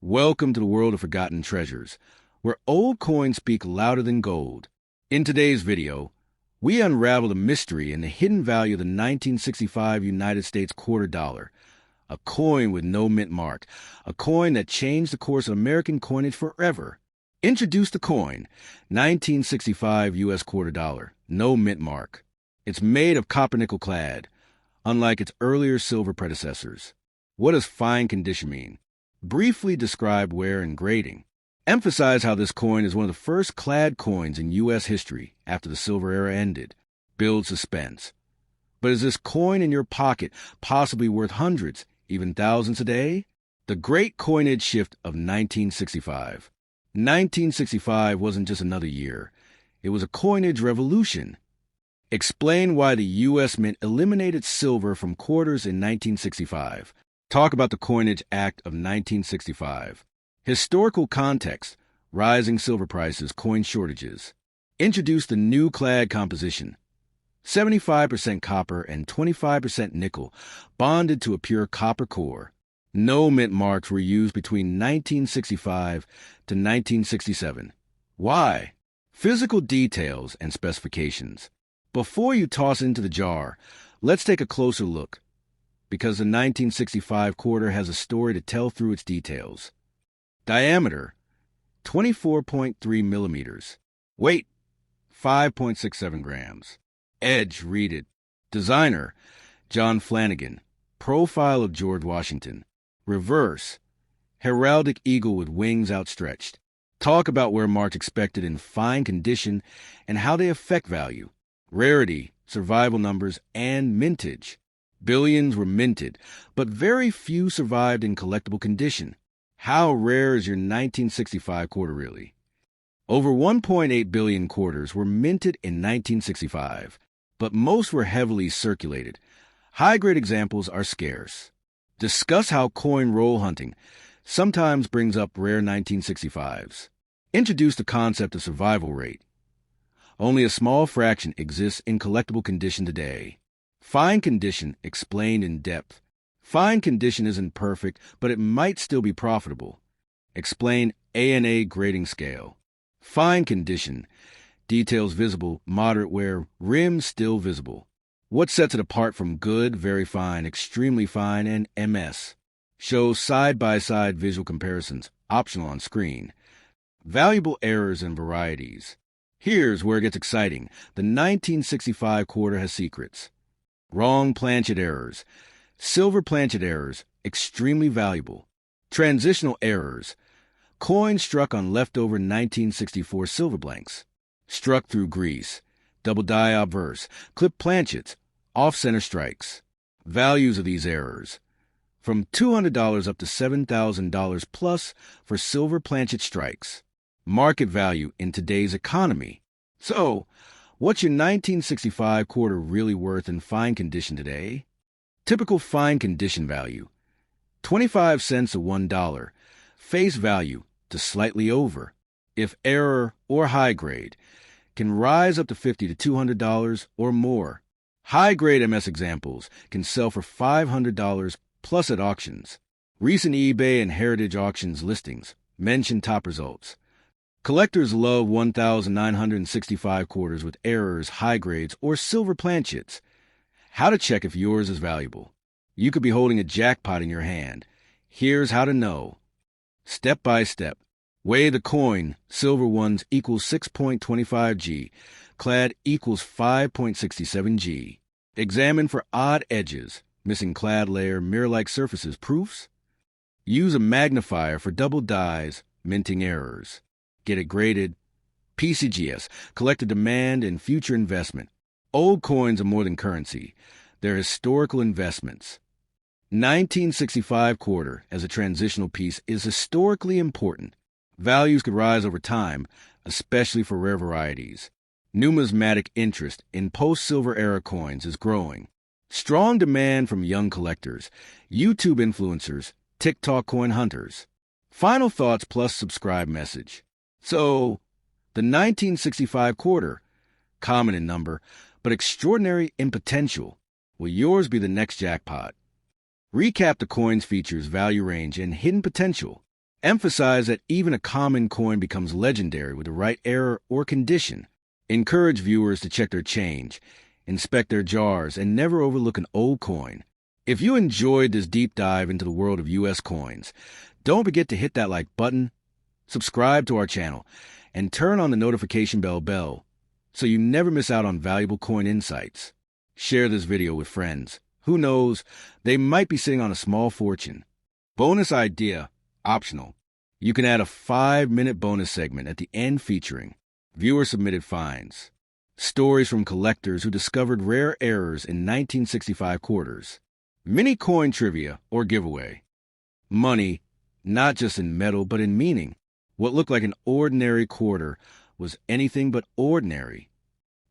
Welcome to the world of forgotten treasures, where old coins speak louder than gold. In today's video, we unravel the mystery and the hidden value of the 1965 United States quarter dollar, a coin with no mint mark, a coin that changed the course of American coinage forever. Introduce the coin, 1965 U.S. quarter dollar, no mint mark. It's made of copper nickel clad, unlike its earlier silver predecessors. What does fine condition mean? Briefly describe wear and grading. Emphasize how this coin is one of the first clad coins in U.S. history after the silver era ended. Build suspense. But is this coin in your pocket possibly worth hundreds, even thousands today? The great coinage shift of 1965. 1965 wasn't just another year. It was a coinage revolution. Explain why the U.S. Mint eliminated silver from quarters in 1965. Talk about the Coinage Act of 1965. Historical context, rising silver prices, coin shortages. Introduce the new clad composition. 75% copper and 25% nickel, bonded to a pure copper core. No mint marks were used between 1965 to 1967. Why? Physical details and specifications. Before you toss it into the jar, let's take a closer look, because the 1965 quarter has a story to tell through its details. Diameter, 24.3 millimeters. Weight, 5.67 grams. Edge reeded. Designer, John Flanagan. Profile of George Washington. Reverse, heraldic eagle with wings outstretched. Talk about where marks expected in fine condition and how they affect value. Rarity, survival numbers, and mintage. Billions were minted, but very few survived in collectible condition. How rare is your 1965 quarter really? Over 1.8 billion quarters were minted in 1965, but most were heavily circulated. High-grade examples are scarce. Discuss how coin roll hunting sometimes brings up rare 1965s. Introduce the concept of survival rate. Only a small fraction exists in collectible condition today. Fine condition explained in depth. Fine condition isn't perfect, but it might still be profitable. Explain A&A grading scale. Fine condition, details visible, moderate wear, rims still visible. What sets it apart from good, very fine, extremely fine, and MS? Shows side-by-side visual comparisons, optional on screen. Valuable errors and varieties. Here's where it gets exciting. The 1965 quarter has secrets. Wrong planchet errors. Silver planchet errors, extremely valuable. Transitional errors. Coin struck on leftover 1964 silver blanks. Struck through grease. Double die obverse. Clip planchets. Off-center strikes. Values of these errors. From $200 up to $7,000 plus for silver planchet strikes. Market value in today's economy. So, what's your 1965 quarter really worth in fine condition today? Typical fine condition value. 25 cents to $1. Face value to slightly over. If error or high grade, can rise up to $50 to $200 or more. High grade MS examples can sell for $500 plus at auctions. Recent eBay and Heritage Auctions listings mention top results. Collectors love 1,965 quarters with errors, high grades, or silver planchets. How to check if yours is valuable. You could be holding a jackpot in your hand. Here's how to know. Step by step. Weigh the coin. Silver ones equals 6.25 G. Clad equals 5.67 G. Examine for odd edges, missing clad layer, mirror-like surfaces, proofs. Use a magnifier for double dies, minting errors. Get it graded. PCGS, collector demand and future investment. Old coins are more than currency. They're historical investments. 1965 quarter as a transitional piece is historically important. Values could rise over time, especially for rare varieties. Numismatic interest in post-silver era coins is growing. Strong demand from young collectors, YouTube influencers, TikTok coin hunters. Final thoughts plus subscribe message. So, the 1965 quarter, common in number, but extraordinary in potential. Will yours be the next jackpot? Recap the coin's features, value range, and hidden potential. Emphasize that even a common coin becomes legendary with the right error or condition. Encourage viewers to check their change, inspect their jars, and never overlook an old coin. If you enjoyed this deep dive into the world of U.S. coins, don't forget to hit that like button, subscribe to our channel, and turn on the notification bell so you never miss out on valuable coin insights. Share this video with friends. Who knows, they might be sitting on a small fortune. Bonus idea, optional. You can add a 5-minute bonus segment at the end featuring viewer-submitted finds, stories from collectors who discovered rare errors in 1965 quarters, mini coin trivia or giveaway, money, not just in metal but in meaning. What looked like an ordinary quarter was anything but ordinary.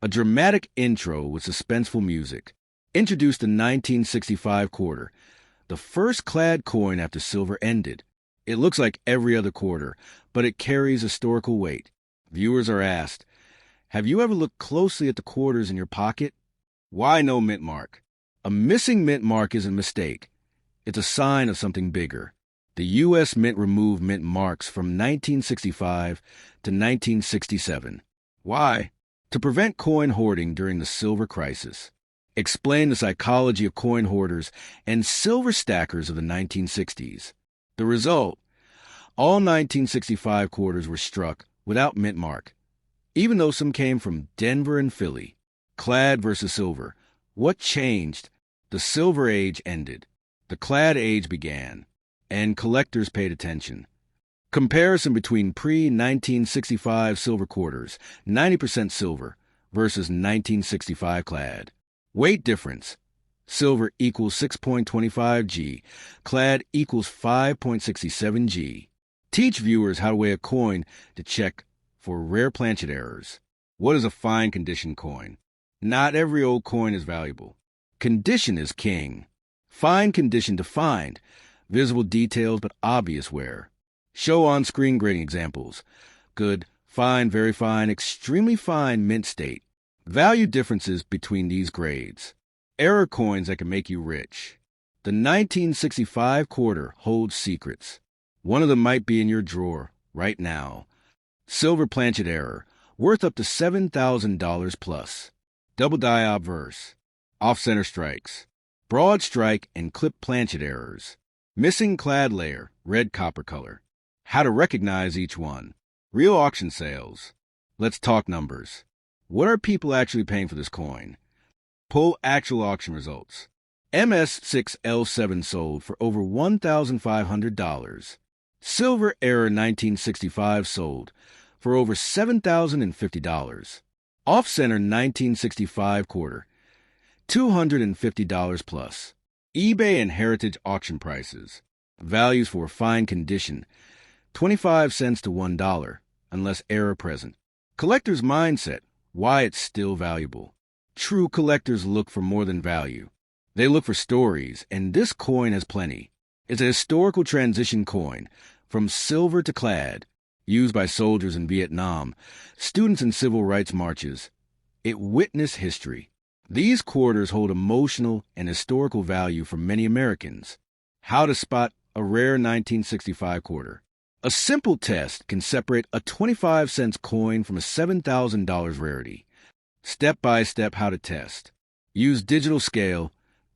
A dramatic intro with suspenseful music introduced the 1965 quarter, the first clad coin after silver ended. It looks like every other quarter, but it carries historical weight. Viewers are asked, have you ever looked closely at the quarters in your pocket? Why no mint mark? A missing mint mark isn't a mistake. It's a sign of something bigger. The U.S. Mint removed mint marks from 1965 to 1967. Why? To prevent coin hoarding during the silver crisis. Explain the psychology of coin hoarders and silver stackers of the 1960s. The result? All 1965 quarters were struck without mint mark, even though some came from Denver and Philly. Clad versus silver. What changed? The silver age ended. The clad age began, and collectors paid attention. Comparison between pre-1965 silver quarters, 90% silver, versus 1965 clad. Weight difference. Silver equals 6.25 G. Clad equals 5.67 G. Teach viewers how to weigh a coin to check for rare planchet errors. What is a fine condition coin? Not every old coin is valuable. Condition is king. Fine condition defined. Visible details but obvious wear. Show on-screen grading examples. Good, fine, very fine, extremely fine, mint state. Value differences between these grades. Error coins that can make you rich. The 1965 quarter holds secrets. One of them might be in your drawer right now. Silver planchet error, worth up to $7,000 plus. Double die obverse. Off-center strikes. Broad strike and clip planchet errors. Missing clad layer, red copper color. How to recognize each one. Real auction sales. Let's talk numbers. What are people actually paying for this coin? Pull actual auction results. MS6L7 sold for over $1,500. Silver Error 1965 sold for over $7,050. Off-center 1965 quarter, $250 plus. eBay and Heritage auction prices. Values for fine condition, 25 cents to $1, unless error present. Collector's mindset, why it's still valuable. True collectors look for more than value. They look for stories, and this coin has plenty. It's a historical transition coin, from silver to clad, used by soldiers in Vietnam, students in civil rights marches. It witnessed history. These quarters hold emotional and historical value for many Americans. How to spot a rare 1965 quarter. A simple test can separate a 25-cent coin from a $7,000 rarity. Step-by-step how to test. Use digital scale.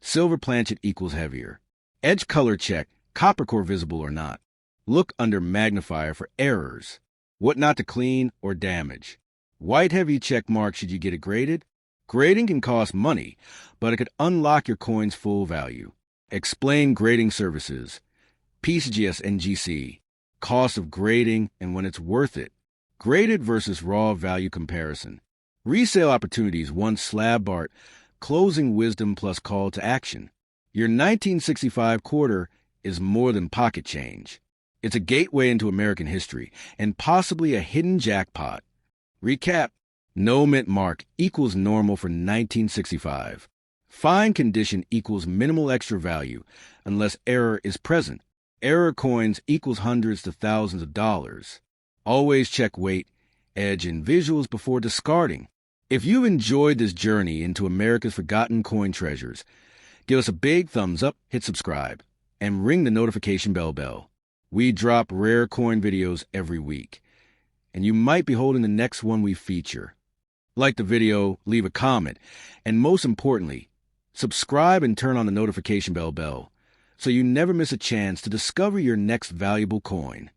Silver planchet equals heavier. Edge color check, copper core visible or not. Look under magnifier for errors. What not to clean or damage. White heavy check mark should you get it graded? Grading can cost money, but it could unlock your coin's full value. Explain grading services. PCGS NGC. Cost of grading and when it's worth it. Graded versus raw value comparison. Resale opportunities, one slab art, closing wisdom plus call to action. Your 1965 quarter is more than pocket change. It's a gateway into American history and possibly a hidden jackpot. Recap. No mint mark equals normal for 1965. Fine condition equals minimal extra value unless error is present. Error coins equals hundreds to thousands of dollars. Always check weight, edge, and visuals before discarding. If you've enjoyed this journey into America's forgotten coin treasures, give us a big thumbs up, hit subscribe, and ring the notification bell. We drop rare coin videos every week, and you might be holding the next one we feature. Like the video, leave a comment, and most importantly, subscribe and turn on the notification bell so you never miss a chance to discover your next valuable coin.